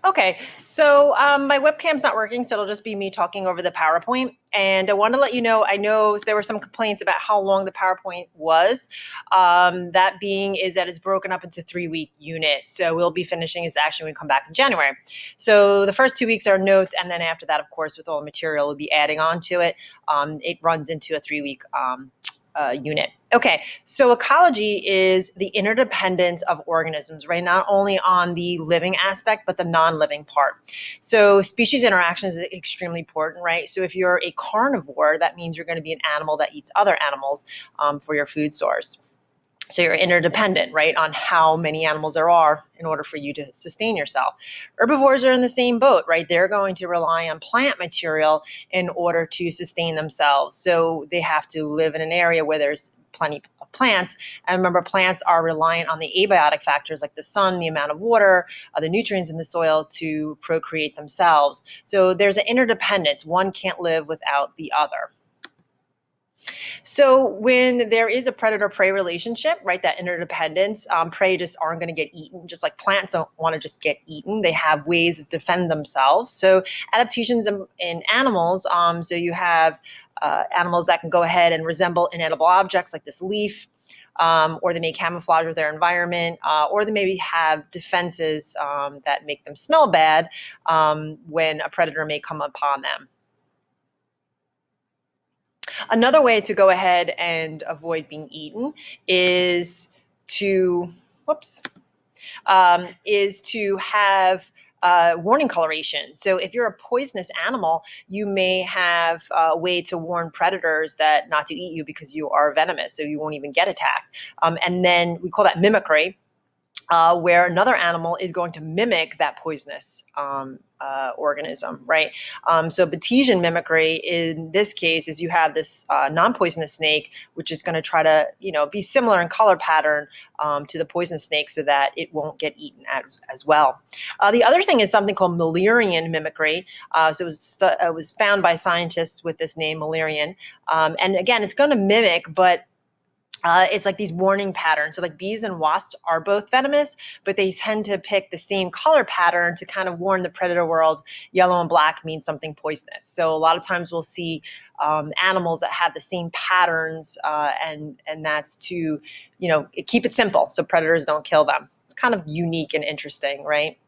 Okay, so my webcam's not working, so it'll just be me talking over the PowerPoint. And I want to let you know, I know there were some complaints about how long the PowerPoint was. That being is that it's broken up into 3-week units. So we'll be finishing this action when we come back in January. So the first 2 weeks are notes, and then after that, of course, with all the material, we'll be adding on to it. It runs into a 3-week unit. Okay, so ecology is the interdependence of organisms, right? Not only on the living aspect, but the non-living part. So species interaction is extremely important, right? So if you're a carnivore, that means you're going to be an animal that eats other animals for your food source. So you're interdependent, right, on how many animals there are in order for you to sustain yourself. Herbivores are in the same boat, right? They're going to rely on plant material in order to sustain themselves. So they have to live in an area where there's plenty of plants. And remember, plants are reliant on the abiotic factors like the sun, the amount of water, the nutrients in the soil to procreate themselves. So there's an interdependence. One can't live without the other. So when there is a predator-prey relationship, right, that interdependence, prey just aren't going to get eaten, just like plants don't want to just get eaten. They have ways of defend themselves. So adaptations in animals, so you have animals that can go ahead and resemble inedible objects like this leaf, or they may camouflage with their environment, or they maybe have defenses that make them smell bad when a predator may come upon them. Another way to go ahead and avoid being eaten is to, have warning coloration. So if you're a poisonous animal, you may have a way to warn predators that not to eat you because you are venomous, so you won't even get attacked. And then we call that mimicry. Where another animal is going to mimic that poisonous organism, right? So Batesian mimicry in this case is you have this non-poisonous snake, which is going to try to, be similar in color pattern to the poisonous snake so that it won't get eaten as well. The other thing is something called Müllerian mimicry. So it was found by scientists with this name, Müllerian. And again, it's going to mimic, but it's like these warning patterns. So like bees and wasps are both venomous, but they tend to pick the same color pattern to kind of warn the predator world. Yellow and black means something poisonous. So a lot of times we'll see animals that have the same patterns, and that's to, keep it simple so predators don't kill them. It's kind of unique and interesting, right?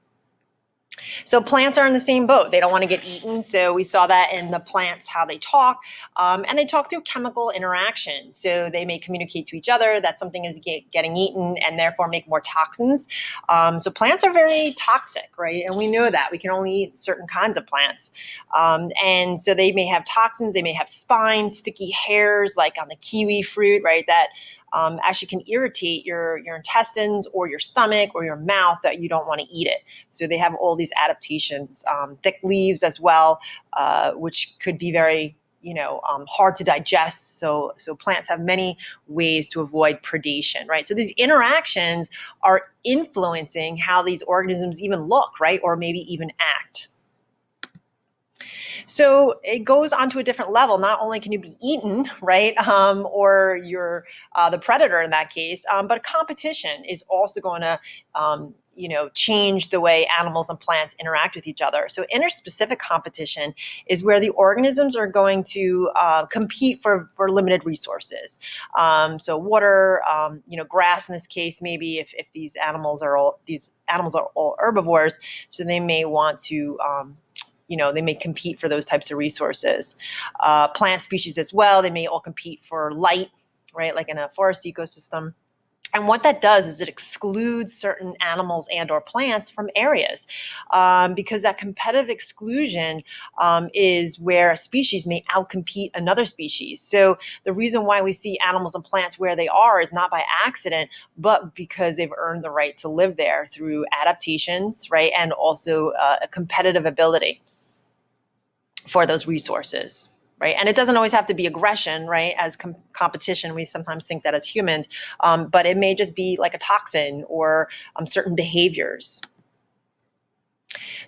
So plants are in the same boat. They don't want to get eaten. So we saw that in the plants, how they talk. And they talk through chemical interaction. So they may communicate to each other that something is getting eaten and therefore make more toxins. So plants are very toxic, right? And we know that. We can only eat certain kinds of plants. And so they may have toxins. They may have spines, sticky hairs, like on the kiwi fruit, right? That actually can irritate your intestines or your stomach or your mouth that you don't want to eat it. So they have all these adaptations, thick leaves as well, which could be very hard to digest. So plants have many ways to avoid predation, right? So these interactions are influencing how these organisms even look, right? Or maybe even act. So it goes on to a different level. Not only can you be eaten, right, or you're the predator in that case, but competition is also going to, change the way animals and plants interact with each other. So interspecific competition is where the organisms are going to compete for limited resources. So water, grass in this case, maybe if these animals are all herbivores, so they may want to they may compete for those types of resources. Plant species as well, they may all compete for light, right, like in a forest ecosystem. And what that does is it excludes certain animals and or plants from areas because that competitive exclusion is where a species may outcompete another species. So the reason why we see animals and plants where they are is not by accident, but because they've earned the right to live there through adaptations, right, and also a competitive ability for those resources, right? And it doesn't always have to be aggression, right? As competition, we sometimes think that as humans, but it may just be like a toxin or certain behaviors.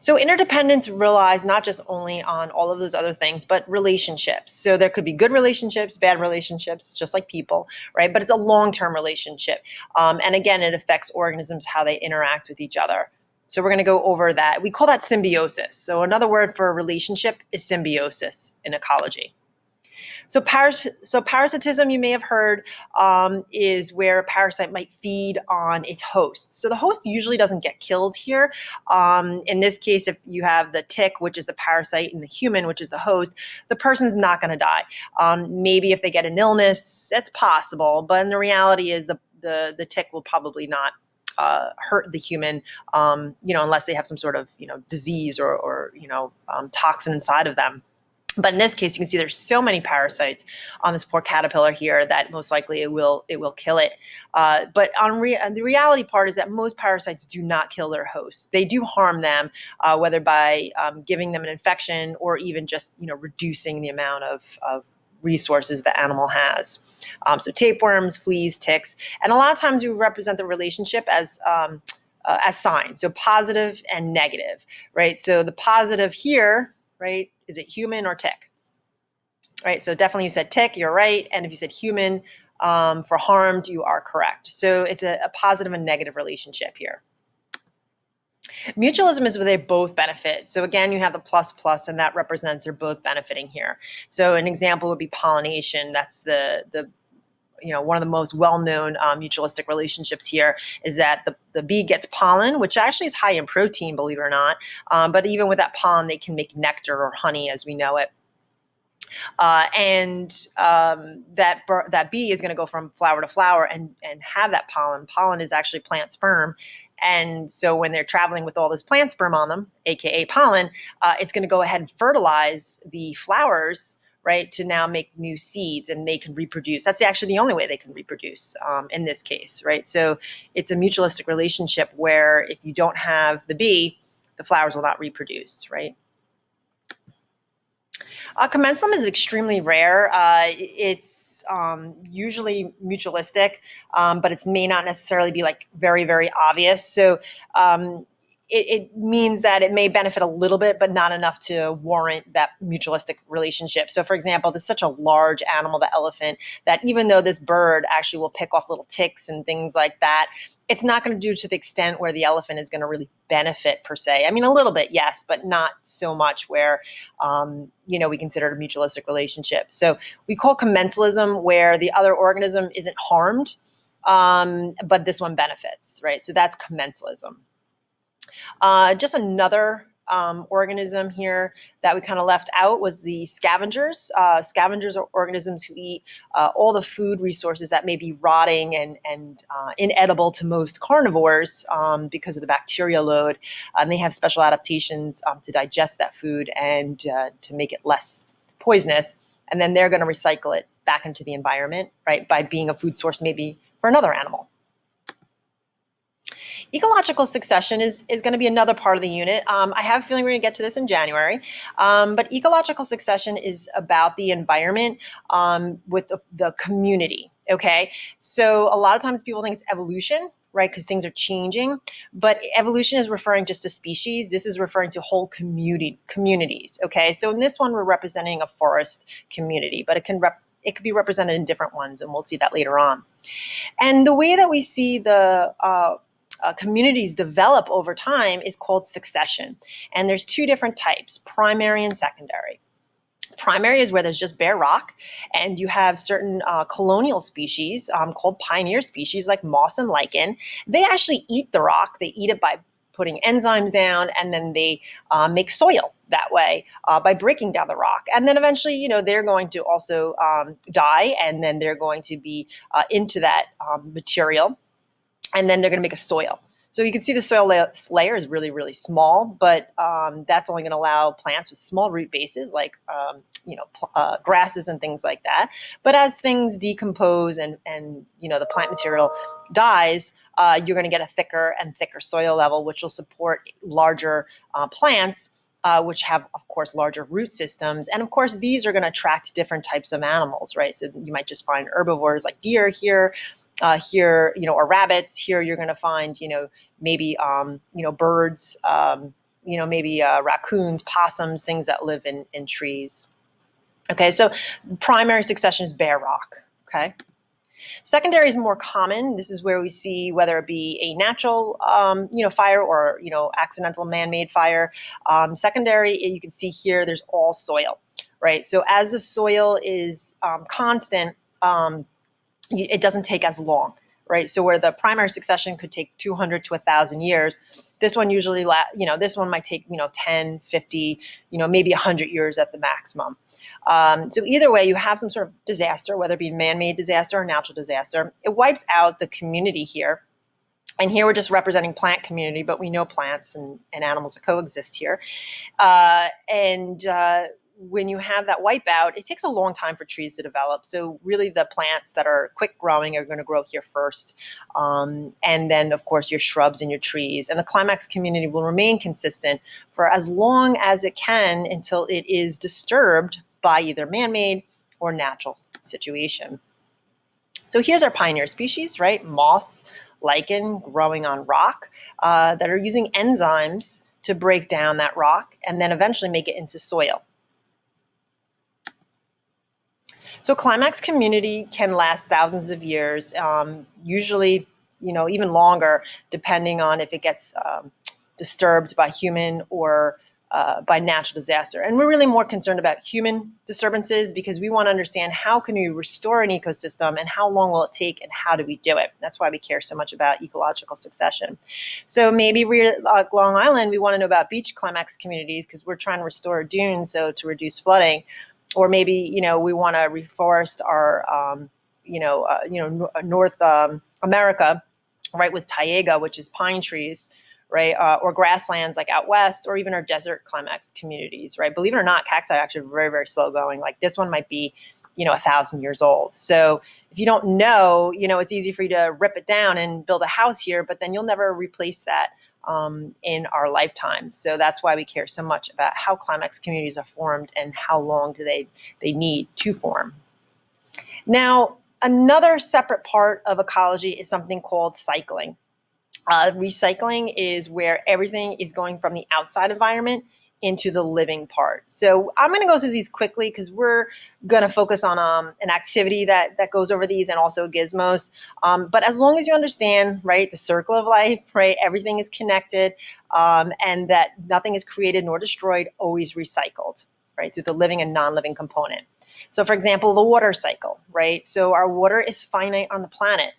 So interdependence relies not just only on all of those other things, but relationships. So there could be good relationships, bad relationships, just like people, right? But it's a long-term relationship. And again, it affects organisms, how they interact with each other. So we're going to go over that. We call that symbiosis. So another word for a relationship is symbiosis in ecology. So parasitism, you may have heard, is where a parasite might feed on its host. So the host usually doesn't get killed here. In this case, if you have the tick, which is the parasite, and the human, which is the host, the person's not going to die. Maybe if they get an illness, it's possible, but the reality is the tick will probably not hurt the human, unless they have some sort of, disease or toxin inside of them. But in this case, you can see there's so many parasites on this poor caterpillar here that most likely it will kill it. But the reality part is that most parasites do not kill their hosts. They do harm them, whether by giving them an infection or even just reducing the amount of resources the animal has. So tapeworms, fleas, ticks, and a lot of times we represent the relationship as signs, so positive and negative, right? So the positive here, right? Is it human or tick? Right. So definitely you said tick, you're right. And if you said human for harmed, you are correct. So it's a positive and negative relationship here. Mutualism is where they both benefit. So again, you have the plus plus, and that represents they're both benefiting here. So an example would be pollination. That's the one of the most well-known mutualistic relationships here is that the bee gets pollen, which actually is high in protein, believe it or not. But even with that pollen, they can make nectar or honey as we know it. That bee is going to go from flower to flower and have that pollen. Pollen is actually plant sperm. And so when they're traveling with all this plant sperm on them, aka pollen, it's going to go ahead and fertilize the flowers, right, to now make new seeds, and they can reproduce. That's actually the only way they can reproduce in this case, right? So it's a mutualistic relationship where if you don't have the bee, the flowers will not reproduce, right? Commensalism is extremely rare. It's usually mutualistic, but it may not necessarily be like very, very obvious. So it means that it may benefit a little bit, but not enough to warrant that mutualistic relationship. So for example, there's such a large animal, the elephant, that even though this bird actually will pick off little ticks and things like that, it's not going to do to the extent where the elephant is going to really benefit per se. I mean, a little bit, yes, but not so much where, we consider it a mutualistic relationship. So we call commensalism where the other organism isn't harmed, but this one benefits, right? So that's commensalism. Just another organism here that we kind of left out was the scavengers. Scavengers are organisms who eat all the food resources that may be rotting and inedible to most carnivores because of the bacteria load. And they have special adaptations to digest that food and to make it less poisonous. And then they're going to recycle it back into the environment, right, by being a food source maybe for another animal. Ecological succession is going to be another part of the unit. I have a feeling we're going to get to this in January. But ecological succession is about the environment with the community. Okay, so a lot of times people think it's evolution, right? Because things are changing. But evolution is referring just to species. This is referring to whole communities. Okay, so in this one, we're representing a forest community, but it could be represented in different ones, and we'll see that later on. And the way that we see the communities develop over time is called succession. And there's two different types, primary and secondary. Primary is where there's just bare rock, and you have certain colonial species called pioneer species like moss and lichen. They actually eat the rock. They eat it by putting enzymes down, and then they make soil that way by breaking down the rock. And then eventually, they're going to also die, and then they're going to be into that material. And then they're going to make a soil. So you can see the soil layer is really, really small, but that's only going to allow plants with small root bases like, grasses and things like that. But as things decompose and the plant material dies, you're going to get a thicker and thicker soil level, which will support larger plants, which have, of course, larger root systems. And of course, these are going to attract different types of animals, right? So you might just find herbivores like deer here, or rabbits. Here you're going to find, maybe, birds, maybe raccoons, possums, things that live in trees. Okay, so primary succession is bare rock. Okay. Secondary is more common. This is where we see whether it be a natural, fire or, accidental man-made fire. Secondary, you can see here, there's all soil, right? So as the soil is constant, it doesn't take as long, right? So where the primary succession could take 200 to 1,000 years, this one usually, this one might take, 10, 50, maybe 100 years at the maximum. So either way, you have some sort of disaster, whether it be man-made disaster or natural disaster. It wipes out the community here. And here we're just representing plant community, but we know plants and animals coexist here. When you have that wipeout, it takes a long time for trees to develop. So really the plants that are quick growing are going to grow here first. And then, of course, your shrubs and your trees. And the climax community will remain consistent for as long as it can until it is disturbed by either man-made or natural situation. So here's our pioneer species, right? Moss, lichen, growing on rock, that are using enzymes to break down that rock and then eventually make it into soil. So climax community can last thousands of years, usually, even longer, depending on if it gets disturbed by human or by natural disaster. And we're really more concerned about human disturbances because we want to understand how can we restore an ecosystem and how long will it take and how do we do it. That's why we care so much about ecological succession. So maybe we're like Long Island, we want to know about beach climax communities because we're trying to restore dunes, so to reduce flooding. Or maybe, we want to reforest our, North America, right, with taiga, which is pine trees, right, or grasslands like out west, or even our desert climax communities, right? Believe it or not, cacti actually are very, very slow going. Like this one might be, 1,000 years old. So if you don't know, it's easy for you to rip it down and build a house here, but then you'll never replace that in our lifetime. So that's why we care so much about how climax communities are formed and how long do they need to form. Now, another separate part of ecology is something called cycling. Recycling is where everything is going from the outside environment into the living part. So I'm going to go through these quickly because we're going to focus on an activity that goes over these and also gizmos. But as long as you understand, right, the circle of life, right, everything is connected, and that nothing is created nor destroyed, always recycled, right, through the living and non-living component. So for example, the water cycle, right? So our water is finite on the planet.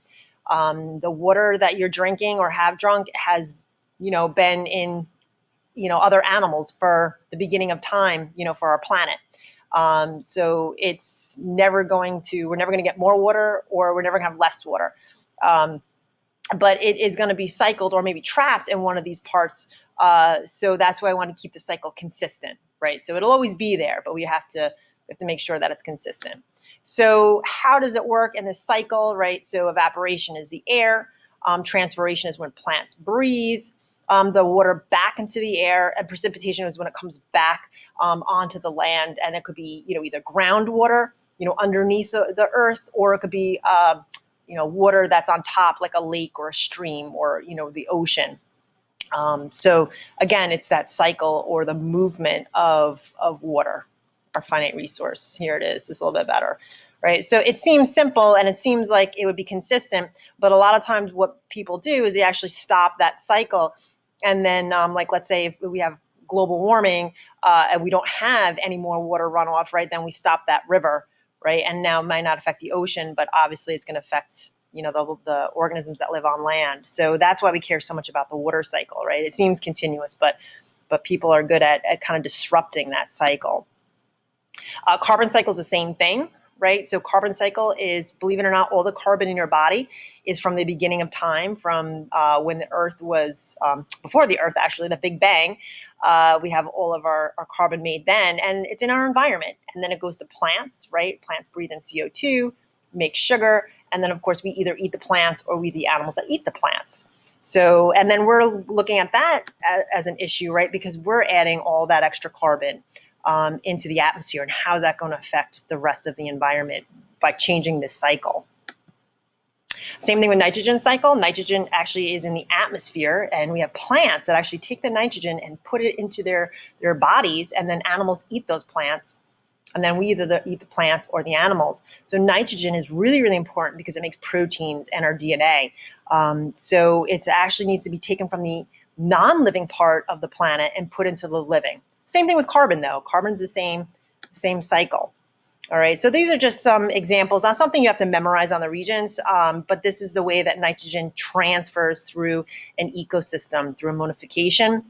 The water that you're drinking or have drunk has, been in, other animals for the beginning of time, for our planet. So it's we're never going to get more water or we're never going to have less water. But it is going to be cycled or maybe trapped in one of these parts. So that's why I want to keep the cycle consistent, right? So it'll always be there, but we have to make sure that it's consistent. So how does it work in this cycle, right? So evaporation is the air. Transpiration is when plants breathe. The water back into the air, and precipitation is when it comes back onto the land. And it could be, either groundwater, underneath the earth, or it could be, water that's on top, like a lake or a stream or, the ocean. So again, it's that cycle or the movement of water, our finite resource. Here it is. It's a little bit better. Right. So it seems simple and it seems like it would be consistent, but a lot of times what people do is they actually stop that cycle. And then like, let's say if we have global warming and we don't have any more water runoff, right, then we stop that river, right? And now it might not affect the ocean, but obviously it's going to affect, the organisms that live on land. So that's why we care so much about the water cycle, right? It seems continuous, but people are good at kind of disrupting that cycle. Carbon cycle is the same thing. Right? So carbon cycle is, believe it or not, all the carbon in your body is from the beginning of time, from when the earth was, before the earth, actually, the Big Bang. We have all of our carbon made then, and it's in our environment. And then it goes to plants, right? Plants breathe in CO2, make sugar, and then, of course, we either eat the plants or we eat the animals that eat the plants. So, and then we're looking at that as an issue, right? Because we're adding all that extra carbon into the atmosphere, and how is that going to affect the rest of the environment by changing this cycle? Same thing with nitrogen cycle. Nitrogen actually is in the atmosphere, and we have plants that actually take the nitrogen and put it into their bodies, and then animals eat those plants. And then we either eat the plants or the animals. So nitrogen is really, really important because it makes proteins and our DNA. So it actually needs to be taken from the non-living part of the planet and put into the living. Same thing with carbon, though. Carbon's the same cycle. All right, so these are just some examples, not something you have to memorize on the regions, but this is the way that nitrogen transfers through an ecosystem, through ammonification,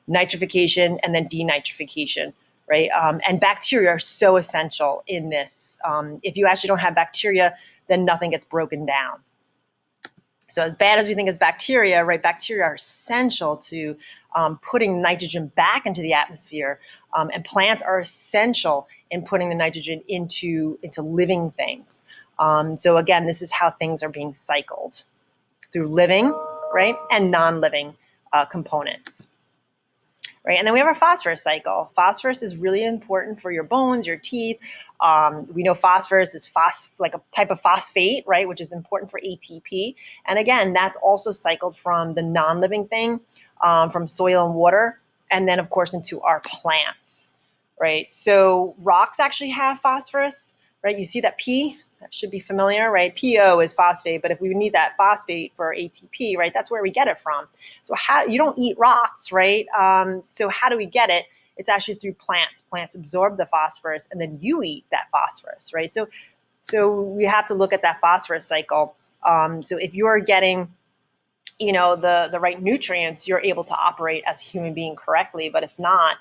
nitrification, and then denitrification, right? And bacteria are so essential in this. If you actually don't have bacteria, then nothing gets broken down. So as bad as we think as bacteria, right, bacteria are essential to putting nitrogen back into the atmosphere, and plants are essential in putting the nitrogen into living things. So again, this is how things are being cycled through living, right, and non-living components. Right? And then we have our phosphorus cycle. Phosphorus is really important for your bones, your teeth. We know phosphorus is like a type of phosphate, right, which is important for ATP. And again, that's also cycled from the non-living thing, from soil and water, and then, of course, into our plants, right? So rocks actually have phosphorus, right? You see that P? That should be familiar, right? PO is phosphate, but if we need that phosphate for ATP, right, that's where we get it from. So you don't eat rocks, right? So how do we get it? It's actually through plants. Plants absorb the phosphorus, and then you eat that phosphorus, right? So we have to look at that phosphorus cycle. So if you're getting the right nutrients, you're able to operate as a human being correctly. But if not,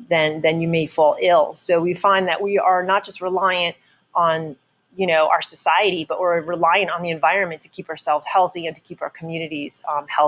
then you may fall ill. So we find that we are not just reliant on our society, but we're reliant on the environment to keep ourselves healthy and to keep our communities healthy.